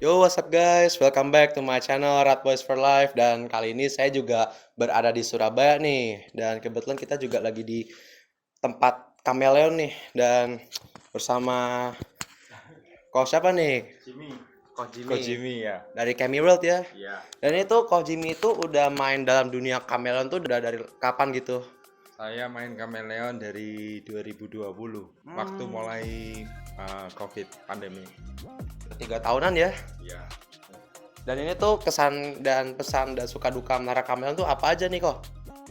Yo, what's up guys? Welcome back to my channel Rat Boys for Life. Dan kali ini saya juga berada di Surabaya nih. Dan kebetulan kita juga lagi di tempat Kameleon nih. Dan bersama siapa nih? Jimmy. Coach Jimmy. Coach Jimmy ya. Dari Kami World ya. Iya. Dan itu Coach Jimmy itu udah main dalam dunia Kameleon tuh udah dari kapan gitu? Saya main Kameleon dari 2020. Waktu mulai COVID pandemi. 3 tahunan ya. Iya. Dan ini tuh kesan dan pesan dan suka duka menara Kameleon tuh apa aja nih kok?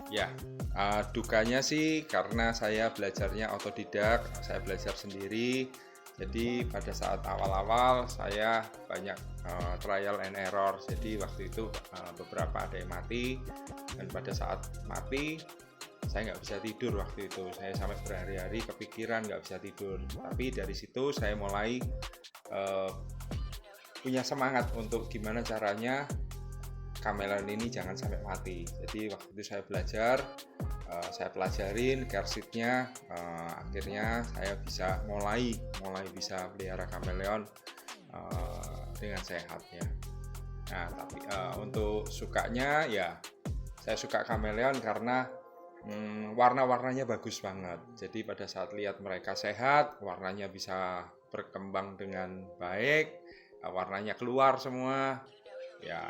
Ya. Dukanya sih karena saya belajarnya otodidak, saya belajar sendiri. Jadi pada saat awal-awal saya banyak trial and error. Jadi waktu itu beberapa ada yang mati, dan pada saat mati saya nggak bisa tidur waktu itu. Saya sampai berhari-hari kepikiran nggak bisa tidur. Tapi dari situ saya mulai punya semangat untuk gimana caranya Kameleon ini jangan sampai mati. Jadi waktu itu saya belajar, saya pelajarin caresitnya, akhirnya saya bisa mulai bisa pelihara Kameleon dengan sehat ya. Nah tapi untuk sukanya ya, saya suka Kameleon karena warna-warnanya bagus banget. Jadi pada saat lihat mereka sehat, warnanya bisa berkembang dengan baik, warnanya keluar semua, ya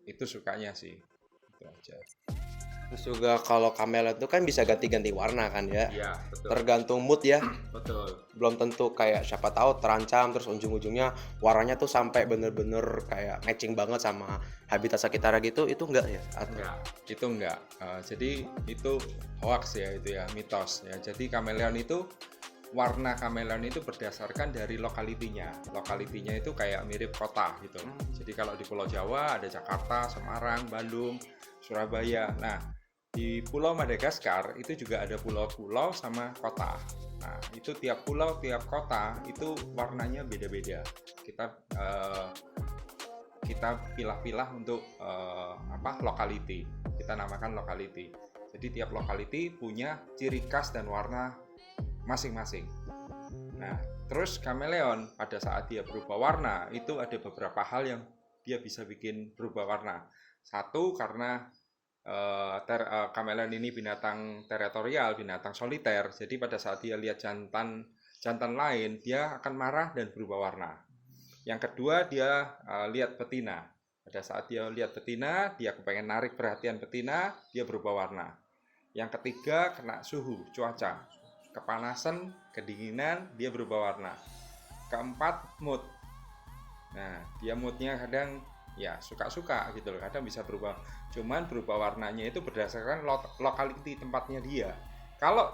itu sukanya sih, itu aja. Terus juga kalau Kameleon itu kan bisa ganti-ganti warna kan ya. Iya, betul. Tergantung mood ya. Betul. Belum tentu kayak siapa tahu terancam terus ujung-ujungnya warnanya tuh sampai bener-bener kayak matching banget sama habitat sekitar gitu, itu enggak ya? Enggak, itu enggak. Jadi itu hoax ya, itu ya, mitos ya. Jadi Kameleon itu, warna Kameleon itu berdasarkan dari lokalitinya. Lokalitinya itu kayak mirip kota gitu. Jadi kalau di Pulau Jawa ada Jakarta, Semarang, Bandung, Surabaya. Nah, di Pulau Madagaskar itu juga ada pulau-pulau sama kota. Nah, itu tiap pulau, tiap kota itu warnanya beda-beda. Kita pilah-pilah untuk lokality. Kita namakan lokality. Jadi tiap lokality punya ciri khas dan warna masing-masing. Nah, terus Kameleon pada saat dia berubah warna itu ada beberapa hal yang dia bisa bikin berubah warna. Satu, karena Kameleon ini binatang teritorial, binatang soliter. Jadi pada saat dia lihat jantan lain, dia akan marah dan berubah warna. Yang kedua, dia lihat betina. Pada saat dia lihat betina, dia kepengen narik perhatian betina, dia berubah warna. Yang ketiga, kena suhu, cuaca, kepanasan, kedinginan, dia berubah warna. Keempat, mood. Nah, dia moodnya kadang ya suka-suka gitu loh, kadang bisa berubah. Cuman berubah warnanya itu berdasarkan lokality tempatnya dia. Kalau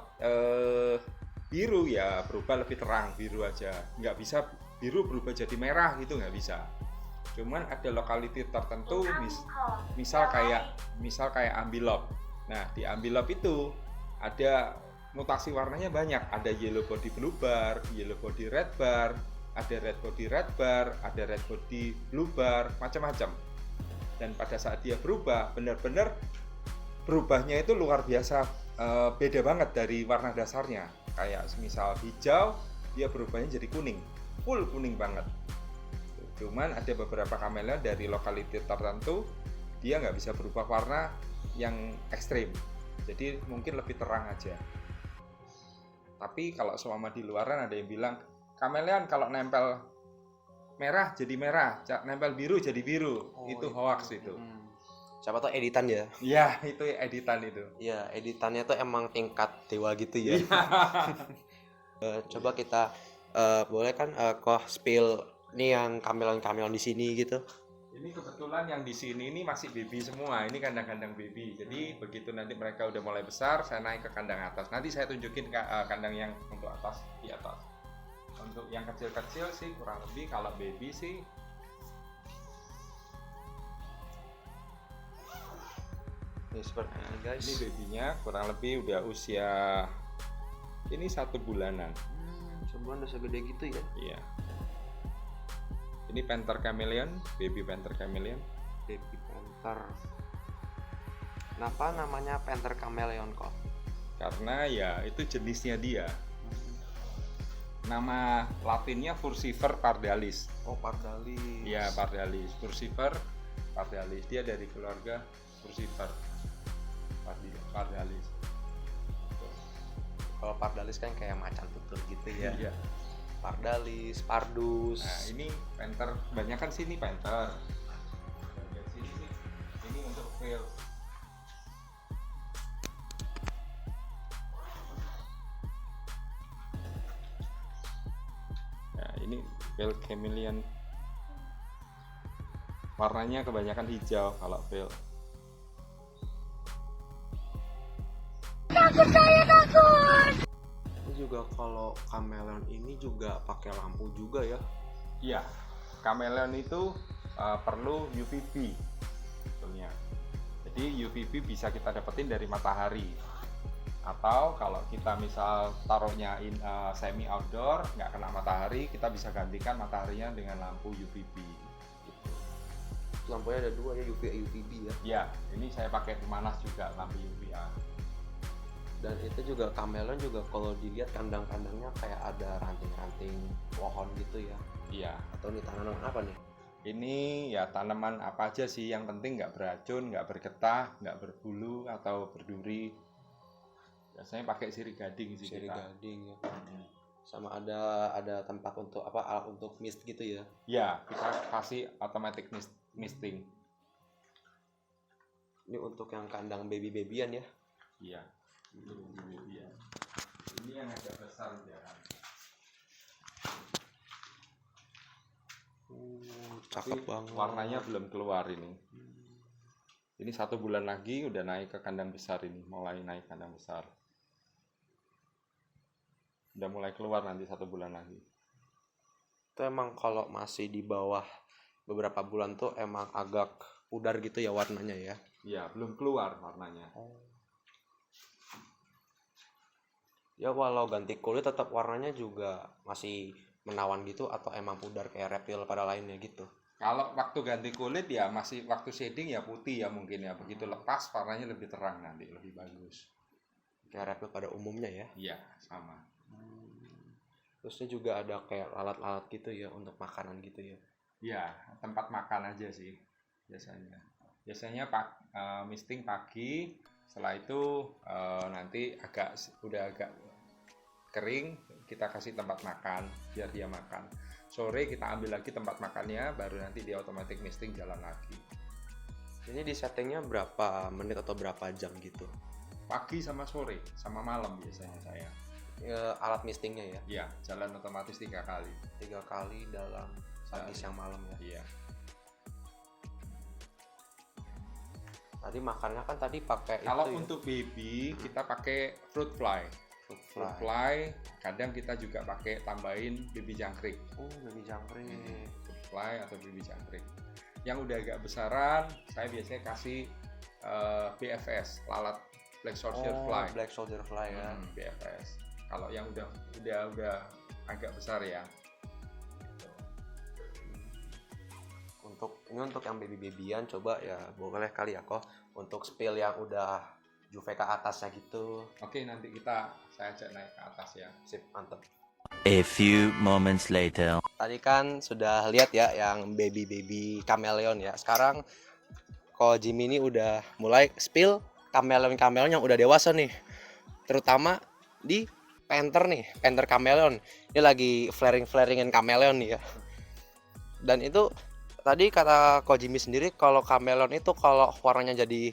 biru ya berubah lebih terang, biru aja. Nggak bisa biru berubah jadi merah gitu, nggak bisa. Cuman ada lokality tertentu, misal kayak Ambilop. Nah, di Ambilop itu ada mutasi warnanya banyak. Ada yellow body blue bar, yellow body red bar, ada red body red bar, ada red body blue bar, macam-macam. Dan pada saat dia berubah, benar-benar berubahnya itu luar biasa, beda banget dari warna dasarnya. Kayak misal hijau, dia berubahnya jadi kuning, full kuning banget. Cuman ada beberapa Kameleon dari lokality tertentu, dia nggak bisa berubah warna yang ekstrim. Jadi mungkin lebih terang aja. Tapi kalau selama di luaran ada yang bilang, Kameleon kalau nempel merah jadi merah, nempel biru jadi biru. Itu hoax itu. Siapa tau editan ya? Iya, itu editan itu. Iya, editannya tuh emang tingkat dewa gitu ya. Coba kita boleh kan kok spill nih yang Kameleon di sini gitu. Ini kebetulan yang di sini ini masih baby semua. Ini kandang-kandang baby. Jadi begitu nanti mereka udah mulai besar, saya naik ke kandang atas. Nanti saya tunjukin kandang yang untuk atas, di atas. Untuk yang kecil-kecil sih kurang lebih, kalau baby sih ini seperti ini guys. ini babynya kurang lebih udah usia ini 1 bulanan. Sebulan udah segede gitu ya? Iya. Ini Panther Kameleon, baby Panther Kameleon. Baby Panther. Kenapa namanya Panther Kameleon kok? Karena ya itu jenisnya dia. Nama latinnya Furcifer pardalis. Oh, pardalis. Iya, pardalis. Furcifer pardalis. Dia dari keluarga Furcifer pardalis. Kalau pardalis kan kayak macan tutul gitu ya. Iya. Pardalis, pardus. Nah, ini panther, kebanyakan sini panther. Bagian sini sih, ini untuk veil. Nah, ini veil chameleon. Warnanya kebanyakan hijau kalau veil. Ini juga kalau kameleon ini juga pakai lampu juga ya. Iya, kameleon itu perlu UVB sebetulnya. Jadi UVB bisa kita dapetin dari matahari. Atau kalau kita misal taruhnya semi outdoor, nggak kena matahari, kita bisa gantikan mataharinya dengan lampu UVB. Gitu. Lampunya ada dua ya, UV A, UVB ya. Ya, ini saya pakai pemanas juga lampu UVA. Dan itu juga kameleon juga kalau dilihat kandang-kandangnya kayak ada ranting-ranting pohon gitu ya. Iya. Atau ini tanaman apa nih? Ini ya tanaman apa aja sih, yang penting nggak beracun, nggak bergetah, nggak berbulu atau berduri. Biasanya pakai sirih gading sih Sirih kita. gading ya. Sama ada tempat untuk apa, alat untuk mist gitu ya. Ya, kita kasih automatic misting. Ini untuk yang kandang baby-babyan ya. Iya. Iya. Ini yang agak besar ya. Cakep Tapi banget. warnanya belum keluar ini. Ini 1 bulan lagi udah naik ke kandang besar ini, mulai naik kandang besar. Udah mulai keluar nanti 1 bulan lagi. Itu emang kalau masih di bawah beberapa bulan tuh emang agak pudar gitu ya warnanya ya. Iya, belum keluar warnanya. Ya walau ganti kulit tetap warnanya juga masih menawan gitu, atau emang pudar kayak reptil pada lainnya gitu. Kalau waktu ganti kulit ya masih waktu shading ya putih ya mungkin ya. Begitu lepas warnanya lebih terang nanti, lebih bagus. Kayak reptil pada umumnya ya. Iya, sama. Terusnya juga ada kayak alat-alat gitu ya untuk makanan gitu ya. Iya, tempat makan aja sih biasanya. Biasanya misting pagi, setelah itu nanti udah agak kering, kita kasih tempat makan biar dia makan. Sore kita ambil lagi tempat makannya, baru nanti dia otomatis misting jalan lagi. Ini di settingnya berapa menit atau berapa jam gitu? Pagi sama sore, sama malam biasanya saya. Ya, alat mistingnya ya. Iya, jalan otomatis 3 kali. 3 kali dalam pagi, siang, malam ya. Iya. Tadi makannya kan tadi pakai Kalau itu untuk baby kita pakai fruit fly. ya, Fruit fly, kadang kita juga pakai tambahin baby jangkrik. Oh, baby jangkrik. Fruit fly atau baby jangkrik. Yang udah agak besaran, saya biasanya kasih BFS, lalat black soldier fly. Black soldier fly ya. BFS. Kalau yang udah agak besar ya. Untuk yang baby-babyan coba ya boleh kali ya kok untuk spill yang udah juve ke atasnya gitu. Oke, nanti saya ajak naik ke atas ya. Sip, mantep. A few moments later. Tadi kan sudah lihat ya yang baby kameleon ya. Sekarang Ko Jimmy ini udah mulai spill kameleon yang udah dewasa nih. Terutama di panther nih, panther kameleon. Ini lagi flaringin kameleon nih ya. Dan itu tadi kata Ko Jimmy sendiri kalau kameleon itu kalau warnanya jadi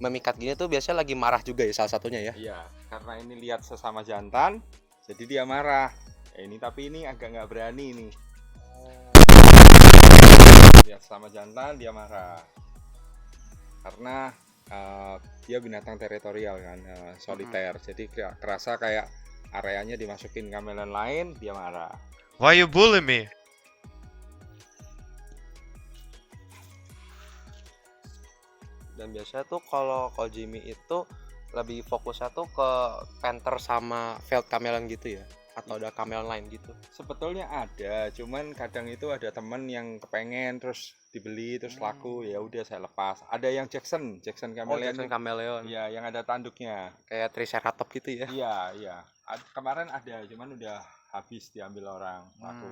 memikat gini tuh biasanya lagi marah juga ya salah satunya ya. Iya, karena ini lihat sesama jantan, jadi dia marah. Tapi ini agak nggak berani ini. Lihat sama jantan dia marah. Karena dia binatang teritorial kan, soliter. Jadi kerasa kayak areanya dimasukin kameleon lain, dia marah. Why you bully me? Dan biasanya tuh kalau Ko Jimmy itu lebih fokusnya tuh ke panther sama veiled kameleon gitu ya, atau ada kameleon lain gitu. Sebetulnya ada, cuman kadang itu ada temen yang kepengen terus dibeli terus laku, ya udah saya lepas. Ada yang Jackson kameleon. Jackson kameleon. Iya, yang ada tanduknya. Kayak Triceratops gitu ya. Iya. Kemarin ada, cuman udah habis diambil orang laku.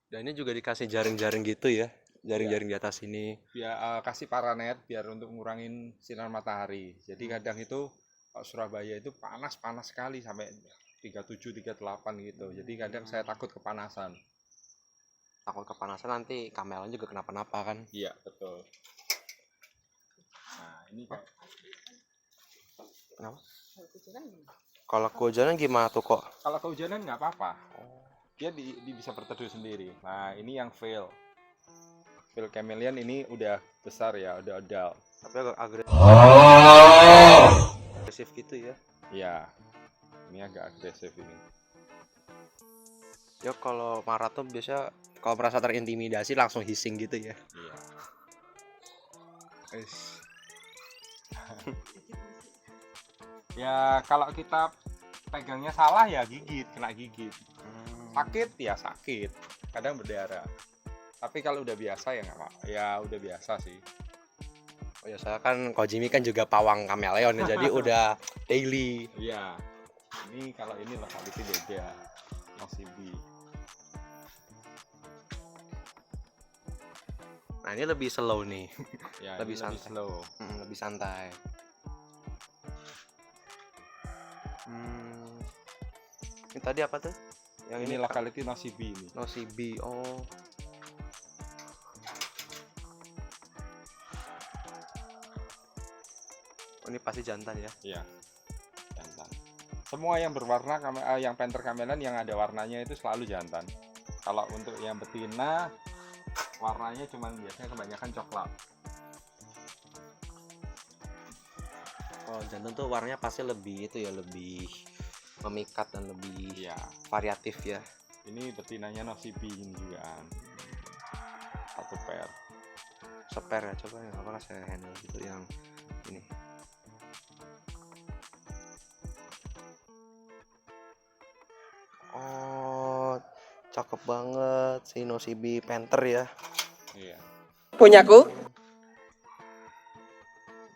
Dan ini juga dikasih jaring-jaring gitu ya, jaring-jaring di atas ini. Biar kasih paranet biar untuk ngurangin sinar matahari. Jadi kadang itu Surabaya itu panas sekali sampai 37 38 gitu. Jadi kadang saya takut kepanasan. Takut kepanasan nanti kamelan juga kenapa-napa kan. Iya, betul. Nah, ini kayak Kenapa? Kalau kehujanan gimana tuh kok? kalau kehujanan nggak apa-apa. Dia bisa berteduh sendiri. Nah, ini yang veil chameleon ini udah besar ya, udah adult. Tapi agak agresif gitu ya. Iya, ini agak agresif ini. Ya kalau marah tuh biasanya kalau merasa terintimidasi langsung hissing gitu ya. Iya. Ya kalau kita pegangnya salah ya gigit, kena gigit. Sakit ya sakit, kadang berdarah. Tapi kalau udah biasa ya nggak apa, ya udah biasa sih. Oh ya saya kan Kojimi kan juga pawang kameleon ya, jadi udah daily. Iya. Ini kalau ini locality beda, Nosibi. Nah ini lebih slow nih, Ya, lebih ini santai. slow. Lebih santai. Ini tadi apa tuh? Yang Ini locality Nosibi ini. Nosibi. Oh. Oh, ini pasti jantan ya. Iya. Jantan. Semua yang berwarna yang panther kameleon yang ada warnanya itu selalu jantan. Kalau untuk yang betina warnanya cuman biasanya kebanyakan coklat. Oh, jantan tuh warnanya pasti lebih itu ya, lebih memikat dan lebih Iya. variatif ya. Ini betinanya Nosibi ini juga kan. Satu pair. Seper ya, coba ya, apakah saya handle gitu yang ini. Oh, cakep banget si Nosibi Panther ya. Iya. Punyaku.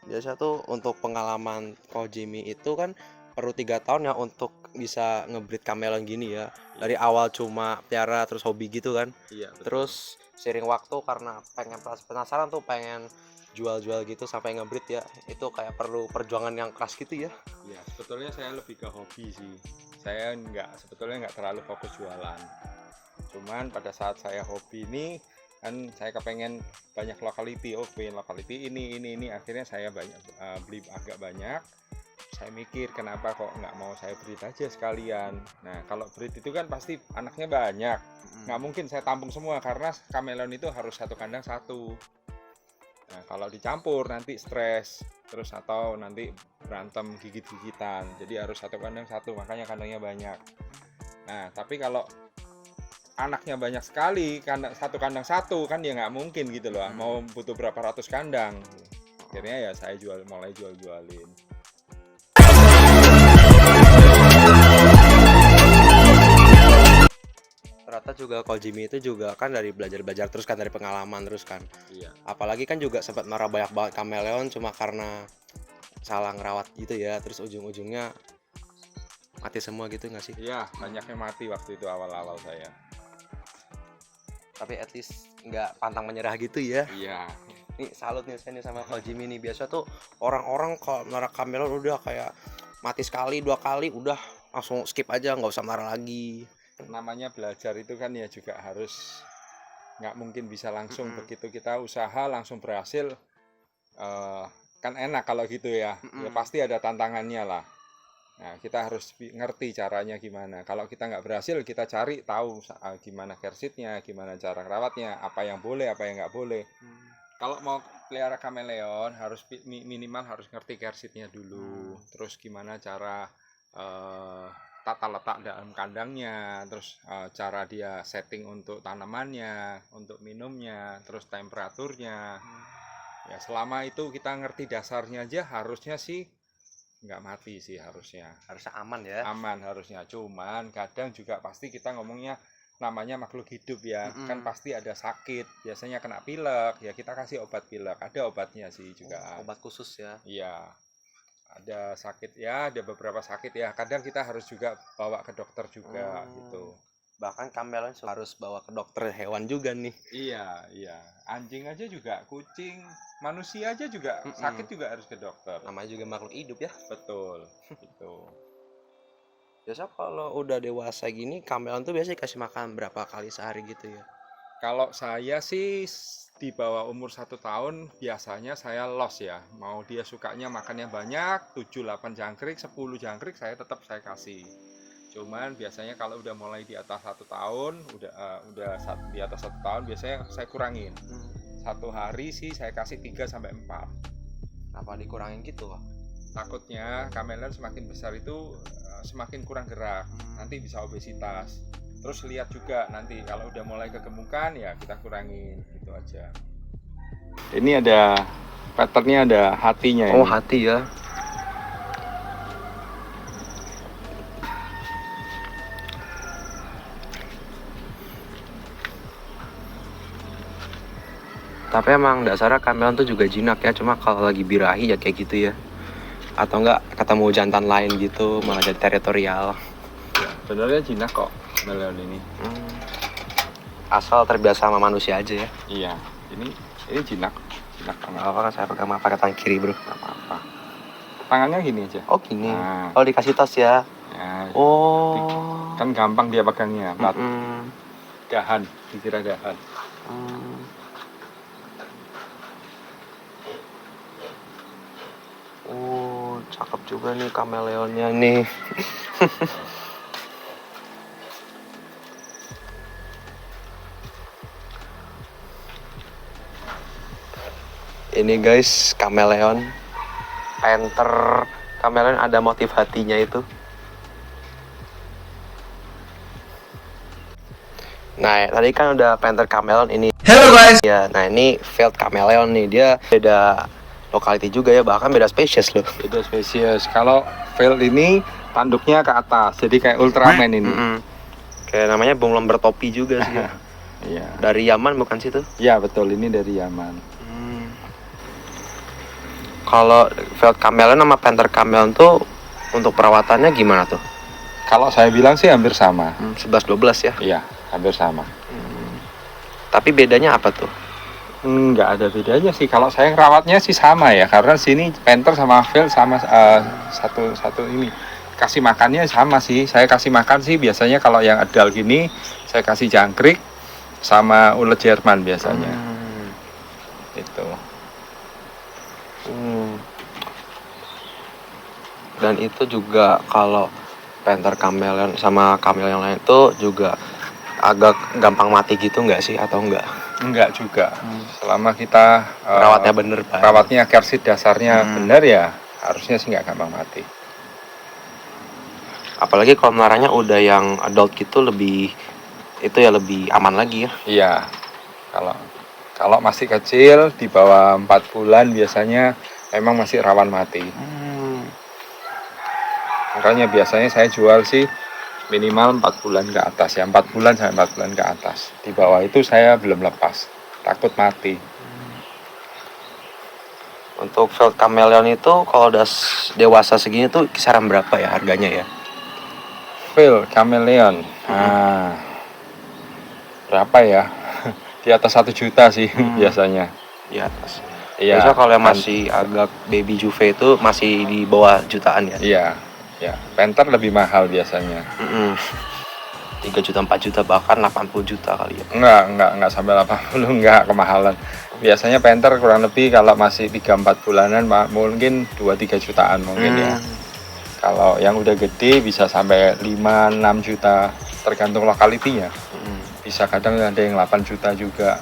Biasa tuh untuk pengalaman Kojimi itu kan perlu 3 tahun ya untuk bisa ngebreed kameleon gini ya. Dari awal cuma piara terus hobi gitu kan. Iya. Betul. Terus seiring waktu karena pengen penasaran tuh pengen jual-jual gitu sampai ngebreed ya. Itu kayak perlu perjuangan yang keras gitu ya. Iya. Sebetulnya saya lebih ke hobi sih. Saya sebetulnya nggak terlalu fokus jualan. Cuman pada saat saya hobi ini kan saya kepengen banyak locality, locality ini akhirnya saya beli agak banyak. Saya mikir kenapa kok nggak mau saya breed aja sekalian. Nah kalau breed itu kan pasti anaknya banyak, nggak mungkin saya tampung semua karena kameleon itu harus satu kandang satu. Nah kalau dicampur nanti stres terus atau nanti berantem gigit-gigitan, jadi harus satu kandang satu, makanya kandangnya banyak. Nah tapi kalau anaknya banyak sekali, satu kandang satu kan ya nggak mungkin gitu loh. Mau butuh berapa ratus kandang. Akhirnya ya saya mulai jualin. Ternyata juga Kojimi itu juga kan dari belajar terus kan, dari pengalaman terus kan. Iya. Apalagi kan juga sempat marah banyak banget kameleon cuma karena salah ngerawat gitu ya, terus ujung-ujungnya mati semua gitu nggak sih? Iya, banyak yang mati waktu itu awal-awal saya. Tapi at least nggak pantang menyerah gitu ya. Iya. Nih salut nih saya nih sama Kojimi nih. Biasa tuh orang-orang kalau marah kameleon udah kayak mati sekali 2 kali udah langsung skip aja, nggak usah marah lagi. Namanya belajar itu kan ya juga harus, nggak mungkin bisa langsung begitu kita usaha langsung berhasil. Kan enak kalau gitu ya. Ya pasti ada tantangannya lah. Nah kita harus ngerti caranya gimana. Kalau kita nggak berhasil, kita cari tahu gimana kersitnya, gimana cara rawatnya, apa yang boleh, apa yang nggak boleh. Kalau mau pelihara kameleon harus minimal harus ngerti kersitnya dulu. Terus gimana cara tata letak dalam kandangnya, terus cara dia setting untuk tanamannya, untuk minumnya, terus temperaturnya. Ya selama itu kita ngerti dasarnya aja harusnya sih nggak mati sih harusnya. Harusnya aman ya. Aman harusnya. Cuman kadang juga pasti kita ngomongnya namanya makhluk hidup ya. Kan pasti ada sakit. Biasanya kena pilek, ya kita kasih obat pilek. Ada obatnya sih juga. Obat khusus ya. Iya. ada sakit ya, ada beberapa sakit ya. Kadang kita harus juga bawa ke dokter juga gitu. Bahkan kameleon harus bawa ke dokter hewan juga nih. Iya, iya. Anjing aja juga, kucing, manusia aja juga sakit juga harus ke dokter. Namanya juga makhluk hidup ya. Betul, gitu. Biasa kalau udah dewasa gini, kameleon tuh biasanya kasih makan berapa kali sehari gitu ya? Kalau saya sih di bawah umur 1 tahun biasanya saya los ya. Mau dia sukanya makannya banyak, 7-8 jangkrik, 10 jangkrik saya tetap saya kasih. Cuman biasanya kalau udah mulai di atas 1 tahun, di atas 1 tahun biasanya saya kurangin. Satu hari sih saya kasih 3-4. Apa dikurangin gitu, Pak? Takutnya kameleon semakin besar itu semakin kurang gerak, nanti bisa obesitas. Terus lihat juga nanti kalau udah mulai kegemukan ya kita kurangin gitu aja. Ini ada patternnya, ada hatinya Oh, hati ya. Tapi emang dasarnya kameleon tuh juga jinak ya, cuma kalau lagi birahi ya kayak gitu ya. Atau enggak ketemu jantan lain gitu malah jadi teritorial. Sebenarnya jinak kok kameleon ini. Asal terbiasa sama manusia aja ya. Iya, ini jinak Nggak banget. apa-apa kan saya pegang pakai tangan kiri bro. Nggak apa-apa. Tangannya gini aja. Oh gini. Nah. Oh dikasih tos ya. Ya, Oh. kan gampang dia pegangnya. Mm-mm. Dahan, dikira dahan. Oh, cakep juga nih kameleonnya nih. Ini guys, kameleon. Panther kameleon ada motif hatinya itu. Nah, tadi kan udah panther kameleon ini. Hello guys. Ya, nah ini field kameleon nih, dia beda lokality juga ya, bahkan beda spesies loh. Beda spesies. Kalau veil ini tanduknya ke atas, jadi kayak Ultraman ini. Kayak namanya bunglon bertopi juga sih. Ya. Iya. Dari Yaman bukan sih tuh? Iya betul, ini dari Yaman. Kalau field kameleon sama panther kameleon tuh untuk perawatannya gimana tuh? Kalau saya bilang sih hampir sama. 11-12 ya. Iya, hampir sama. Tapi bedanya apa tuh? Nggak ada bedanya sih. Kalau saya rawatnya sih sama ya, karena sini panther sama veil sama satu ini. Kasih makannya sama sih. Saya kasih makan sih biasanya kalau yang adal gini, saya kasih jangkrik sama ulet Jerman biasanya. Itu. Dan itu juga kalau panther kameleon sama kameleon yang lain itu juga agak gampang mati gitu nggak sih atau enggak? Enggak juga. Selama kita Perawatnya bener Pak. perawatnya kersit dasarnya benar ya, harusnya sih nggak gampang mati. Apalagi kalau melarangnya udah yang adult gitu lebih lebih aman lagi ya. Iya. Kalau masih kecil di bawah 4 bulan biasanya memang masih rawan mati. Makanya biasanya saya jual sih minimal 4 bulan ke atas ya, 4 bulan sampai 4 bulan ke atas. Di bawah itu saya belum lepas, takut mati. Untuk field kameleon itu kalau udah dewasa segini tuh kisaran berapa ya harganya ya? Veil kameleon. Nah, berapa ya? Di atas 1 juta sih biasanya. Di atas. Iya. Biasa kalau yang masih agak baby juve itu masih di bawah jutaan ya? Iya. Ya, panther lebih mahal biasanya. 3 juta, 4 juta, bahkan 80 juta kali ya. Enggak sampai 80, enggak kemahalan. Biasanya panther kurang lebih kalau masih 3-4 bulanan mungkin 2-3 jutaan mungkin ya. Kalau yang udah gede bisa sampai 5-6 juta tergantung lokalitinya. Bisa kadang ada yang 8 juta juga.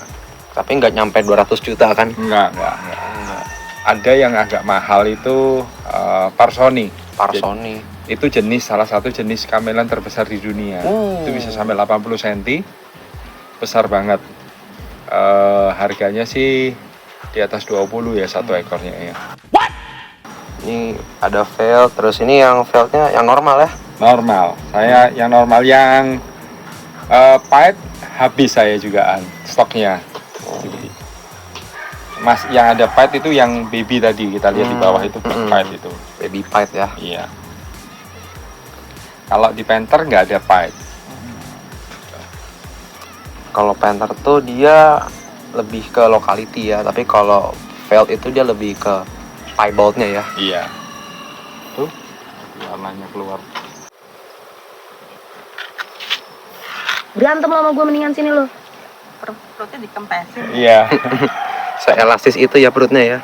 Tapi nggak nyampe 200 juta kan? Enggak. Ada yang agak mahal itu Parsoni. Itu salah satu jenis kameleon terbesar di dunia. Itu bisa sampai 80 cm. Besar banget. Harganya sih di atas 20 ya satu ekornya ya. Ini ada veil, terus ini yang veilnya yang normal ya? Normal. Saya yang normal, yang pipe habis saya jugaan stoknya. Mas, yang ada pied itu yang baby tadi kita lihat di bawah itu pied itu. Baby pied ya. Iya. Kalau di Panther nggak ada pied. Kalau Panther tuh dia lebih ke locality ya, tapi kalau Veld itu dia lebih ke piebaldnya ya. Iya. Tuh warnanya keluar. Berantem lo sama gue, mendingan sini lo. Perutnya dikempesin. Iya. Seelastis itu ya perutnya ya.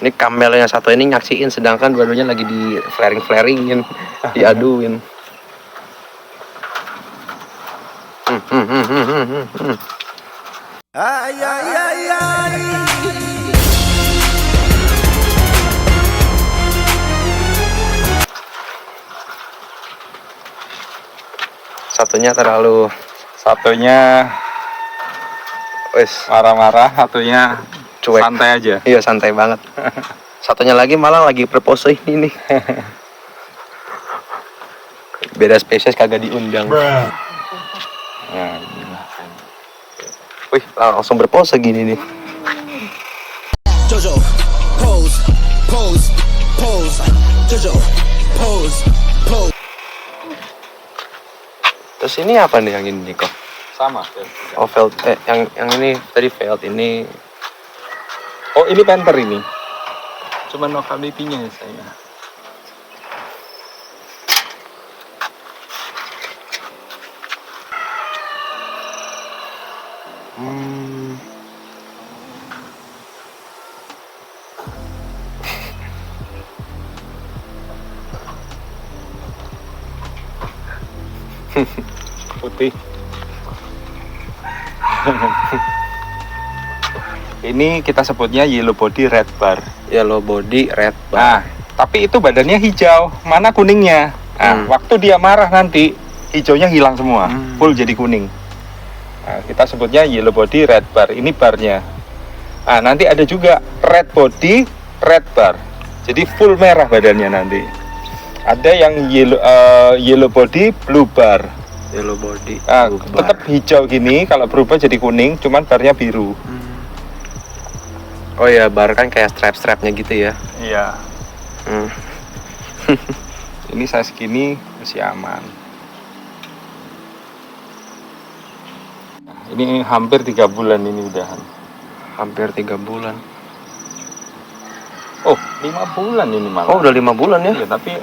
Ini kamel yang satu ini nyaksiin, sedangkan dua-duanya lagi di flaring-flaringin, diaduin. Satunya terlalu Satunya wes marah-marah, satunya cuek. santai aja. Iya, santai banget. Satunya lagi malah lagi propose ini nih. Beda spesies kagak diundang. Nah, Wih, langsung berpose gini nih. Jojo, pose, pose, pose. Jojo, pose, pose. Terus ini apa nih yang ini kok? sama. Oh, Veld, yang ini tadi Veld ini. Oh, ini Panther ini. Cuma locality-nya saya. Putih. Ini kita sebutnya yellow body red bar. Yellow body red bar. Nah, tapi itu badannya hijau, mana kuningnya? Nah, waktu dia marah nanti hijaunya hilang semua, full jadi kuning. Nah, kita sebutnya yellow body red bar. Ini barnya. Nah, nanti ada juga red body red bar. Jadi full merah badannya nanti. Ada yang yellow body blue bar. Yellow body. Nah, tetap hijau gini, kalau berubah jadi kuning, cuman barnya biru. Oh ya, bar kan kayak strap-strapnya gitu ya. Iya. Ini size gini masih aman. Ini hampir 3 bulan ini udahan. Hampir 3 bulan. Oh, 5 bulan ini malah. Oh, udah 5 bulan ya? Iya, tapi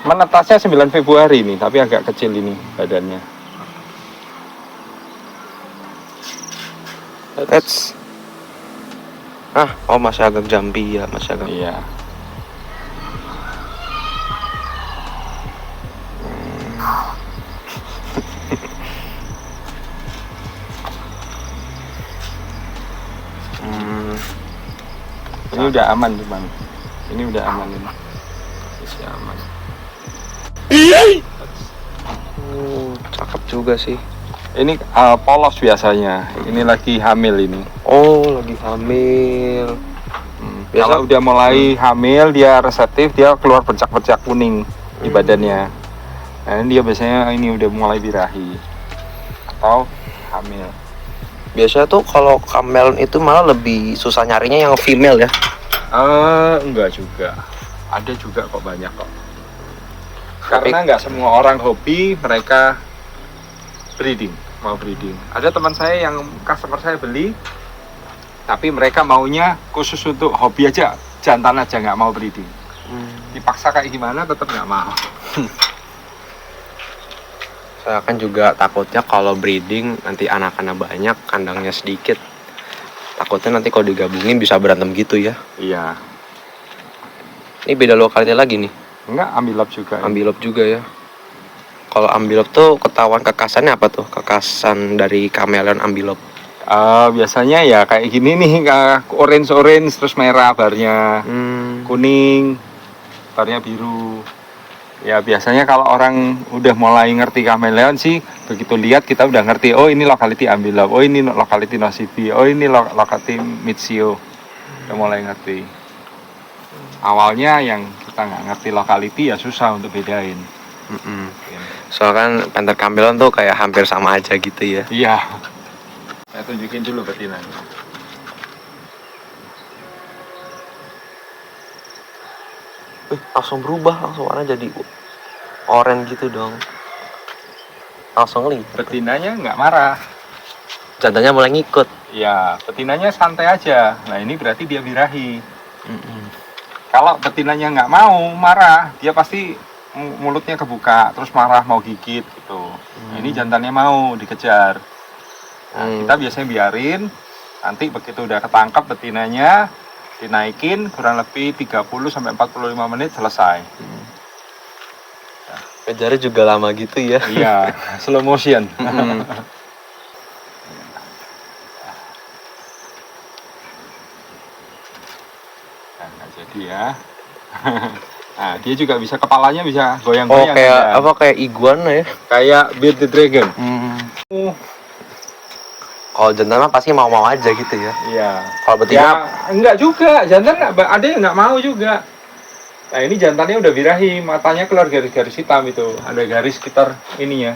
menetasnya 9 Februari ini, tapi agak kecil ini badannya. That's masih agak jumpy ya, masih agak. Iya. Ini udah aman cuman. Ini udah aman ini. Masih aman. Cakep juga sih. Ini polos biasanya. Ini lagi hamil ini. Oh, lagi hamil. Biasa- Kalau udah mulai hamil, dia reseptif, dia keluar bercak-bercak kuning di badannya. Nah, ini dia biasanya ini udah mulai birahi atau hamil. Biasanya tuh kalau kamel itu malah lebih susah nyarinya yang female ya. Enggak juga. Ada juga kok, banyak kok. Karena nggak semua orang hobi, mereka breeding, mau breeding. Ada teman saya yang customer saya beli, tapi mereka maunya khusus untuk hobi aja, jantan aja, nggak mau breeding. Dipaksa kayak gimana tetap nggak mau. Saya kan juga takutnya kalau breeding nanti anak-anak banyak, kandangnya sedikit. Takutnya nanti kalau digabungin bisa berantem gitu ya. Iya. Ini beda lokalnya lagi nih. Enggak, ambilop juga. Ambilop juga ya. Kalau ambilop tuh ketahuan kekasannya apa tuh? Kekasan dari kameleon ambilop. Biasanya ya kayak gini nih, orange terus merah barnya, kuning barnya biru. Ya biasanya kalau orang udah mulai ngerti kameleon sih, begitu lihat kita udah ngerti, oh ini locality ambilop, oh ini locality nosibi, oh ini locality mitsio. Udah mulai ngerti. Awalnya yang kita nggak ngerti locality ya susah untuk bedain. Soalnya kan Panther Chameleon tuh kayak hampir sama aja gitu ya. Iya. Saya tunjukin dulu betinanya. Langsung berubah, langsung warna jadi oranye gitu dong. Langsung lihat. Betinanya nggak marah. Jantannya mulai ngikut. Iya, betinanya santai aja. Nah ini berarti dia birahi. Kalau betinanya nggak mau marah, dia pasti mulutnya kebuka, terus marah mau gigit gitu. Nah, ini jantannya mau dikejar. Nah, kita biasanya biarin, nanti begitu udah ketangkap betinanya, dinaikin kurang lebih 30-45 menit selesai. Kejarnya juga lama gitu ya. Iya, slow motion. Nah, jadi ya. Nah, dia juga bisa, kepalanya bisa Oh, goyang-goyang. kayak ya. apa, kayak iguana ya? Kayak bearded dragon. Kalau jantan mah pasti mau-mau aja gitu ya. Iya. Kalau betina Ya, enggak juga, jantan ada yang nggak mau juga. Nah ini jantannya udah birahi, matanya keluar garis-garis hitam itu, ada garis sekitar ininya.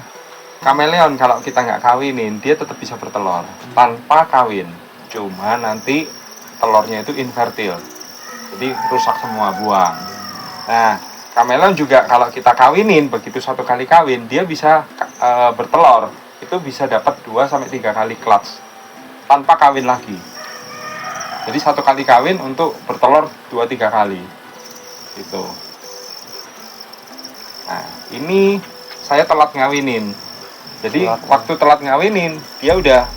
Kameleon kalau kita nggak kawinin, dia tetap bisa bertelur tanpa kawin. Cuma nanti telurnya itu infertil, jadi rusak semua, buang. Nah, kameleon juga kalau kita kawinin, begitu satu kali kawin, dia bisa bertelur. Itu bisa dapat 2-3 kali clutch tanpa kawin lagi. Jadi satu kali kawin untuk bertelur 2-3 kali gitu. Nah ini saya telat ngawinin. Jadi waktu telat ngawinin dia udah,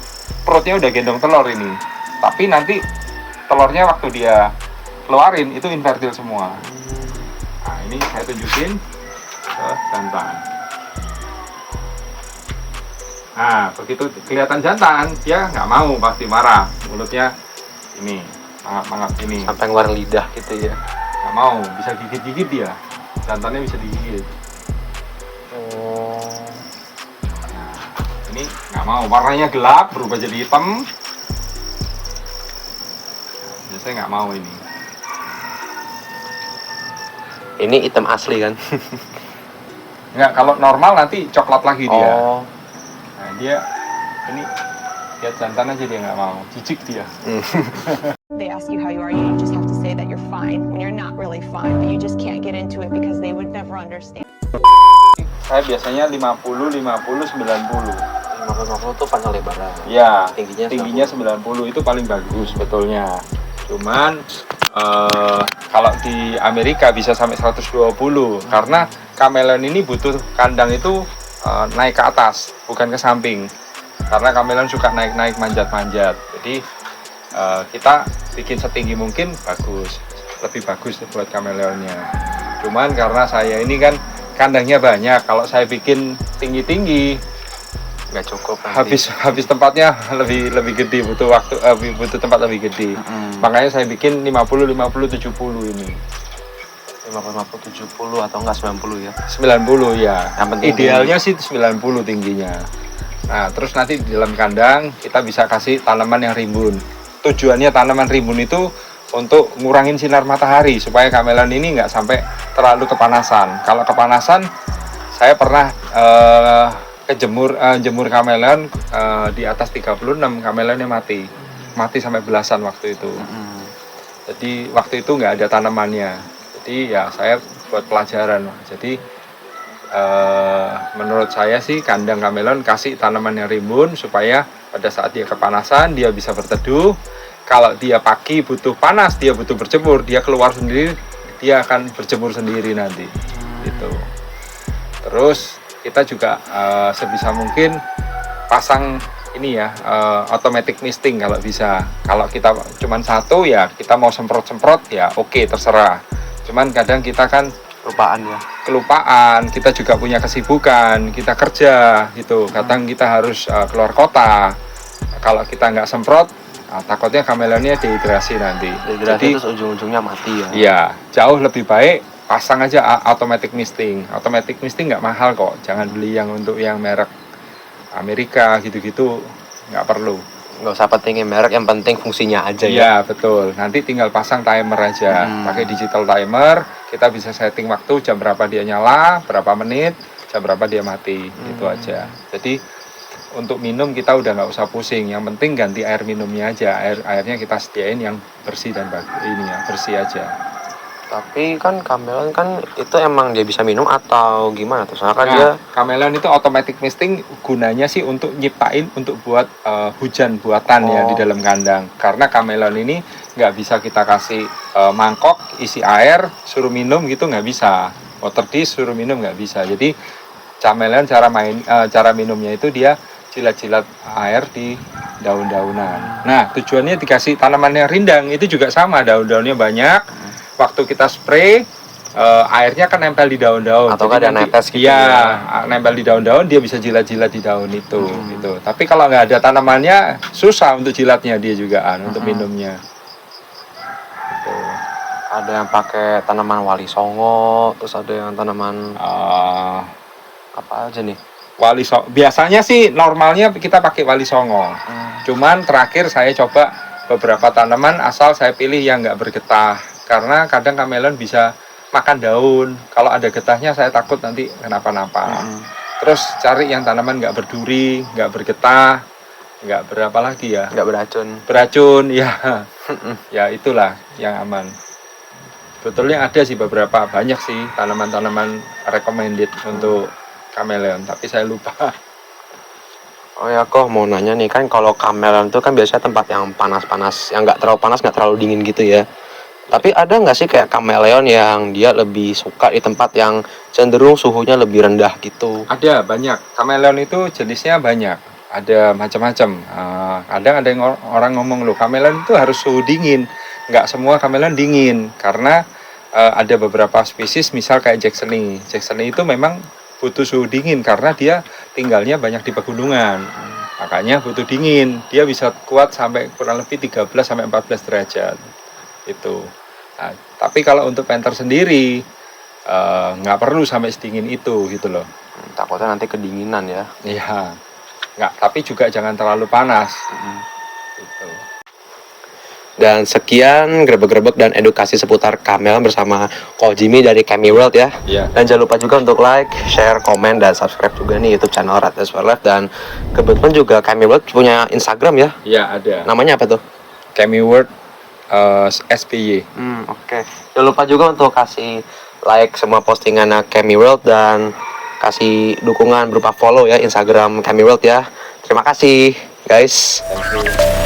perutnya udah gendong telur ini. Tapi nanti telurnya waktu dia keluarin itu infertil semua. Nah ini saya tunjukin ke jantan. Nah, begitu kelihatan jantan, dia nggak mau, pasti marah. Mulutnya ini, mangap-mangap ini. sampai ngeluarin lidah gitu ya. Nggak mau, bisa gigit-gigit dia. Jantannya bisa digigit. Nah, ini nggak mau, warnanya gelap, berubah jadi hitam. Nah, biasanya nggak mau ini. Ini hitam asli kan? Nggak, kalau normal nanti coklat lagi dia. Oh. Nah, dia ini lihat jantan aja dia nggak mau, jijik dia. They ask you how you are, you just have to say that you're fine when you're not really fine, but you just can't get into it because they would never understand. Saya biasanya 50, 90, 90. 50 tuh panjang lebarnya. Ya, Tingginya 90 itu paling bagus betulnya. Cuman kalau di Amerika bisa sampai 120 karena kameleon ini butuh kandang itu naik ke atas, bukan ke samping. Karena kameleon suka naik-naik, manjat-manjat. Jadi kita bikin setinggi mungkin bagus, lebih bagus buat kameleonnya. Cuman karena saya ini kan kandangnya banyak, kalau saya bikin tinggi-tinggi nggak cukup nanti. habis tempatnya lebih gede, butuh waktu butuh tempat lebih gede. Makanya saya bikin 50 50 70 ini. 50 70 atau enggak 90 ya. 90 ya. Yang penting Idealnya sih 90 tingginya. Nah, terus nanti di dalam kandang kita bisa kasih tanaman yang rimbun. Tujuannya tanaman rimbun itu untuk ngurangin sinar matahari supaya kameleon ini nggak sampai terlalu kepanasan. Kalau kepanasan, saya pernah jemur kameleon di atas 36, kameleonnya mati sampai belasan waktu itu. Jadi waktu itu nggak ada tanamannya. Jadi ya saya buat pelajaran. Jadi menurut saya sih kandang kameleon kasih tanaman yang rimbun supaya pada saat dia kepanasan dia bisa berteduh. Kalau dia pagi butuh panas, dia butuh berjemur, dia keluar sendiri, dia akan berjemur sendiri nanti. Gitu. Terus kita juga sebisa mungkin pasang ini ya, automatic misting kalau bisa. Kalau kita cuman satu ya kita mau semprot-semprot ya oke, terserah. Cuman kadang kita kan kelupaan, kita juga punya kesibukan, kita kerja gitu. Kadang kita harus keluar kota. Kalau kita nggak semprot, takutnya kameleonnya dehidrasi nanti. Jadi terus ujung-ujungnya mati ya. Iya, jauh lebih baik pasang aja automatic misting. Automatic misting nggak mahal kok. Jangan beli yang untuk yang merek Amerika gitu-gitu, nggak perlu. Nggak usah pentingin merek, yang penting fungsinya aja ya. Iya, betul. Nanti tinggal pasang timer aja. Pakai digital timer, kita bisa setting waktu jam berapa dia nyala, berapa menit, jam berapa dia mati. Itu aja. Jadi untuk minum kita udah nggak usah pusing. Yang penting ganti air minumnya aja. Airnya kita sediain yang bersih dan bersih aja. Tapi kan kameleon kan itu emang dia bisa minum atau gimana tuh? Soalnya kan dia kameleon itu automatic misting gunanya sih untuk nyiptain untuk buat hujan buatan ya di dalam kandang. Karena kameleon ini nggak bisa kita kasih mangkok isi air suruh minum gitu, nggak bisa. Water dish suruh minum nggak bisa. Jadi kameleon cara minumnya itu dia jilat-jilat air di daun-daunan. Nah, tujuannya dikasih tanamannya rindang itu juga sama, daun-daunnya banyak. Waktu kita spray airnya kan nempel di daun-daun. Atau ada netes gitu ya, nempel di daun-daun, dia bisa jilat-jilat di daun itu gitu. Tapi kalau nggak ada tanamannya susah untuk jilatnya dia juga untuk minumnya. Gitu. Ada yang pakai tanaman wali songo, terus ada yang tanaman apa aja nih? Biasanya sih normalnya kita pakai wali songo. Cuman terakhir saya coba beberapa tanaman asal saya pilih yang nggak bergetah. Karena kadang kameleon bisa makan daun. Kalau ada getahnya saya takut nanti kenapa-napa. Terus cari yang tanaman nggak berduri, nggak bergetah, nggak berapa lagi ya? Nggak beracun. Beracun, ya. Ya itulah yang aman. Sebetulnya ada sih beberapa, banyak sih tanaman-tanaman recommended untuk kameleon, tapi saya lupa. Oh ya, kok mau nanya nih, kan kalau kameleon itu kan biasanya tempat yang panas-panas, yang nggak terlalu panas, nggak terlalu dingin gitu ya. Tapi ada nggak sih kayak kameleon yang dia lebih suka di tempat yang cenderung suhunya lebih rendah gitu? Ada banyak. Kameleon itu jenisnya banyak. Ada macam-macam. Kadang ada yang orang ngomong loh, kameleon itu harus suhu dingin. Nggak semua kameleon dingin karena ada beberapa spesies, misal kayak Jacksoni. Jacksoni itu memang butuh suhu dingin karena dia tinggalnya banyak di pegunungan. Makanya butuh dingin. Dia bisa kuat sampai kurang lebih 13 sampai 14 derajat. Itu. Nah, tapi kalau untuk panther sendiri nggak perlu sampai sedingin itu gitu loh. Takutnya nanti kedinginan ya. Iya. Nggak, tapi juga jangan terlalu panas. Gitu. Dan sekian grebek-grebek dan edukasi seputar kameleon bersama Ko Jimmy dari Kami World ya. Iya. Dan jangan lupa juga untuk like, share, komen, dan subscribe juga nih YouTube channel Ratbus for Life. Dan kebetulan juga Kami World punya Instagram ya. Iya, ada. Namanya apa tuh? Kami World SPY. Oke. Jangan lupa juga untuk kasih like semua postingan Kami World dan kasih dukungan berupa follow ya Instagram Kami World ya. Terima kasih guys. Thank you.